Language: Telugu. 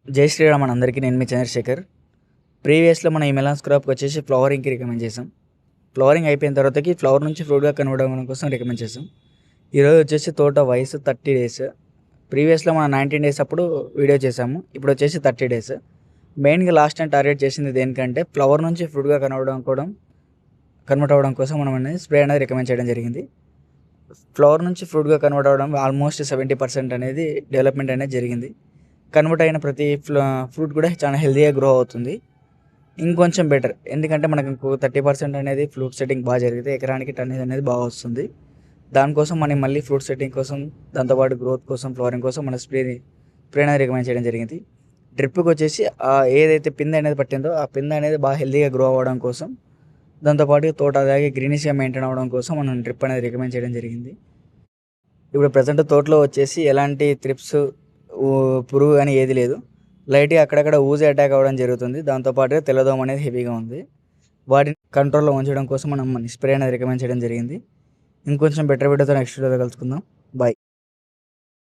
జై శ్రీరామ్ అందరికీ. నేను మీ చంద్రశేఖర్. ప్రీవియస్లో మనం ఈ మెలాన్స్ క్రాప్కి వచ్చేసి ఫ్లవరింగ్కి రికమెండ్ చేసాం. ఫ్లవరింగ్ అయిపోయిన తర్వాతకి ఫ్లవర్ నుంచి ఫ్రూట్గా కన్వర్ట్ అవ్వడం కోసం రికమెండ్ చేసాం. ఈరోజు వచ్చేసి తోట వయసు 30 డేస్. ప్రీవియస్లో మనం 19 డేస్ అప్పుడు వీడియో చేసాము. ఇప్పుడు వచ్చేసి 30 డేస్. మెయిన్గా లాస్ట్ టైం టార్గెట్ చేసింది దేనికంటే ఫ్లవర్ నుంచి ఫ్రూట్గా కన్వర్ట్ అవ్వడం కోసం మనం అనేది స్ప్రే అనేది రికమెండ్ చేయడం జరిగింది. ఫ్లవర్ నుంచి ఫ్రూట్గా కన్వర్ట్ అవ్వడం ఆల్మోస్ట్ 70% అనేది డెవలప్మెంట్ అనేది జరిగింది. కన్వర్ట్ అయిన ప్రతి ఫ్రూట్ కూడా చాలా హెల్తీగా గ్రో అవుతుంది. ఇంకొంచెం బెటర్, ఎందుకంటే మనకు 30% అనేది ఫ్రూట్ సెట్టింగ్ బాగా జరిగితే ఎకరానికి టన్నేజ్ అనేది బాగా వస్తుంది. దానికోసం మనం మళ్ళీ ఫ్రూట్ సెట్టింగ్ కోసం, దాంతోపాటు గ్రోత్ కోసం, ఫ్లవరింగ్ కోసం మన స్ప్రే అనేది రికమెండ్ చేయడం జరిగింది. డ్రిప్కి వచ్చేసి ఏదైతే పిందె అనేది పట్టిందో ఆ పిందె అనేది బాగా హెల్తీగా గ్రో అవ్వడం కోసం, దాంతోపాటు తోట అలాగే గ్రీనిష్గా మెయింటైన్ అవ్వడం కోసం మనం డ్రిప్ అనేది రికమెండ్ చేయడం జరిగింది. ఇప్పుడు ప్రజెంట్ తోటలో వచ్చేసి ఎలాంటి త్రిప్స్, పురుగు అని ఏది లేదు. లైట్గా అక్కడక్కడ ఊజీ అటాక్ అవ్వడం జరుగుతుంది. దాంతోపాటుగా తెల్లదోమ అనేది హెవీగా ఉంది. వాటిని కంట్రోల్లో ఉంచడం కోసం మనం స్ప్రే అనేది రికమెండ్ చేయడం జరిగింది. ఇంకొంచెం బెటర్ వీడియోతో నెక్స్ట్ వీడియోలో కలుసుకుందాం. బాయ్.